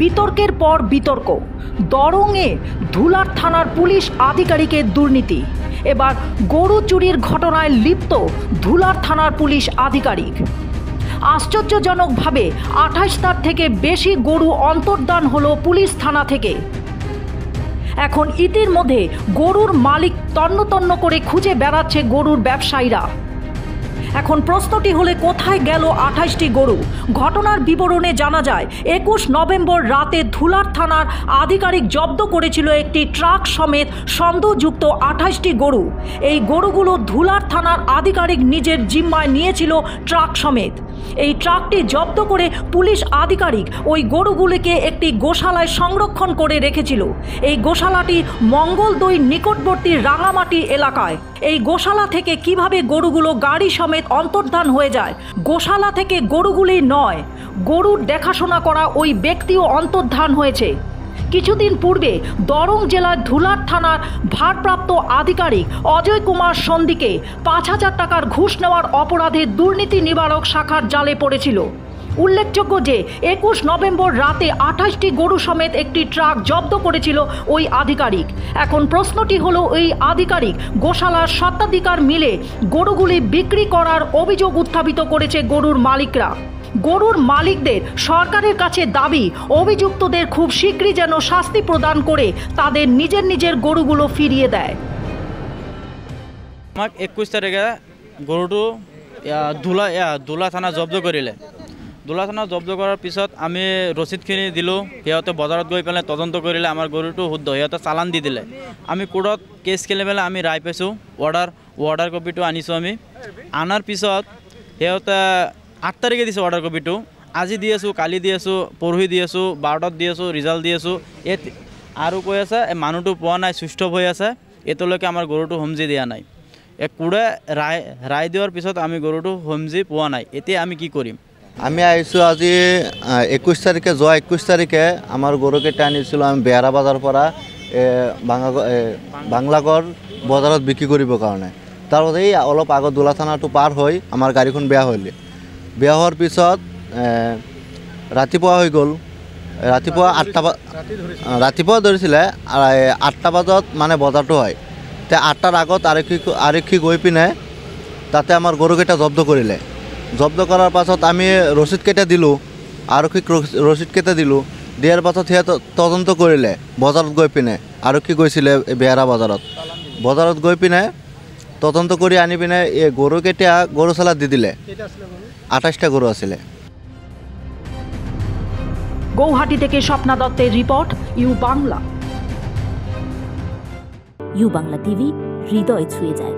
বিতর্কের পর বিতর্ক, দরঙে ধুলার থানার পুলিশ আধিকারিকের দুর্নীতি। এবার গরু চুরির ঘটনায় লিপ্ত ধুলার থানার পুলিশ আধিকারিক। আশ্চর্যজনকভাবে 28টার থেকে বেশি গরু অন্তর্ধান হলো পুলিশ থানা থেকে। এখন ইতিমধ্যে গরুর মালিক তন্ন তন্ন করে খুঁজে বেড়াচ্ছে গরুর ব্যবসায়ীরা। এখন প্রশ্নটি হলে কোথায় গেল 28টি গরু? ঘটনার বিবরণে জানা যায় 21 নভেম্বর রাতে ধুলার থানার আধিকারিক জব্দ করেছিল একটি ট্রাক সমেত সন্দেহযুক্ত 28টি গরু। এই গরুগুলো ধুলার থানার আধিকারিক নিজের জিম্মায় নিয়েছিল ট্রাক সমেত। এই ট্রাকটি জব্দ করে পুলিশ আধিকারিক ওই গরুগুলিকে একটি গোশালায় সংরক্ষণ করে রেখেছিল। এই গোশালাটি মঙ্গলদৈ নিকটবর্তী রাঙামাটি এলাকায়। এই গোশালা থেকে কিভাবে গরুগুলো গাড়ি সমেত অন্তর্ধান হয়ে যায়? গোশালা থেকে গরুগুলি নয়, গরুর দেখাশোনা করা ওই ব্যক্তিও অন্তর্ধান হয়েছে। কিছুদিন পূর্বে দরং জেলার ধুলার থানার ভারপ্রাপ্ত আধিকারিক অজয় কুমার সন্দিকে 5,000 টাকার ঘুষ নেওয়ার অপরাধে দুর্নীতি নিবারক শাখার জালে পড়েছিল। উল্লেখযোগ্য যে 21 নভেম্বর রাতে 28টি গরু সমেত একটি ট্রাক জব্দ করেছিল ওই আধিকারিক। এখন প্রশ্নটি হলো, ওই আধিকারিক গোশালার স্বত্বাধিকার মিলে গরুগুলি বিক্রি করার অভিযোগ উত্থাপিত করেছে গরুর মালিকরা। গরুর মালিকদের সরকারের কাছে দাবি, অভিযুক্তদের খুব শীঘ্রই যেন শাস্তি প্রদান করে তাদের নিজের নিজের গরুগুলো ফিরিয়ে দেয়। আমাক 21 তারিখে গরুটো ধুলা থানা জব্দ কৰিলে। ধুলা থানা জব্দ কৰাৰ পিছত আমি ৰচিদখিনি দিলোঁ। সিহঁতে বজাৰত গৈ পেলাই তদন্ত কৰিলে, আমাৰ গৰুটো শুদ্ধ। সিহঁতে চালান দি দিলে। আমি কোৰ্টত কেছ খেলি পেলাই আমি ৰায় পাইছোঁ। অৰ্ডাৰ কপিটো আনিছোঁ। আমি আনাৰ পিছত সিহঁতে 8 তাৰিখে দিছোঁ অৰ্ডাৰ কপিটো। আজি দি আছোঁ, কালি দি আছোঁ, পৰহি দি আছোঁ, 12টাত দি আছোঁ, ৰিজাল্ট দি আছোঁ। আৰু কৈ আছে মানুহটো পোৱা নাই, সুস্থ হৈ আছে। এতিয়ালৈকে আমাৰ গৰুটো হোমজি দিয়া নাই। কোৰ্টে ৰায় দিয়াৰ পিছত আমি গৰুটো হোমজি পোৱা নাই। এতিয়া আমি কি কৰিম? আমি আহিছোঁ আজি 21 তাৰিখে, যোৱা 21 তাৰিখে আমাৰ গৰুকেইটা আনিছিলোঁ আমি বেহাৰা বজাৰৰ পৰা বাংলাগড় বজাৰত বিক্ৰী কৰিবৰ কাৰণে। তাৰপাছত এই অলপ আগত ধুলা থানাটো পাৰ হৈ আমাৰ গাড়ীখন বেয়া হ'লে। বেয়া হোৱাৰ পিছত ৰাতিপুৱা হৈ গ'ল। ৰাতিপুৱা ধৰিছিলে 8টা বজাত মানে বজাৰটো হয়। তে 8টাৰ আগত আৰক্ষী গৈ পিনে তাতে আমাৰ গৰুকেইটা জব্দ কৰিলে। জব্দ কৰাৰ পাছত আমি ৰচিদকেইটা দিলোঁ, আৰক্ষীক ৰচিদকেইটা দিলোঁ। দিয়াৰ পাছত সিহঁতে তদন্ত কৰিলে বজাৰত গৈ পিনে। আৰক্ষী গৈছিলে বেহাৰা বজাৰত গৈ পিনে তদন্ত কৰি আনি পিনে এই গৰুকেইটা গৰুশালাত দি দিলে। 28টা গরু আছিলে। গৌহাটি থেকে স্বপ্না দত্তের report, U Bangla. U Bangla TV, হৃদয় ছুঁয়ে যায়।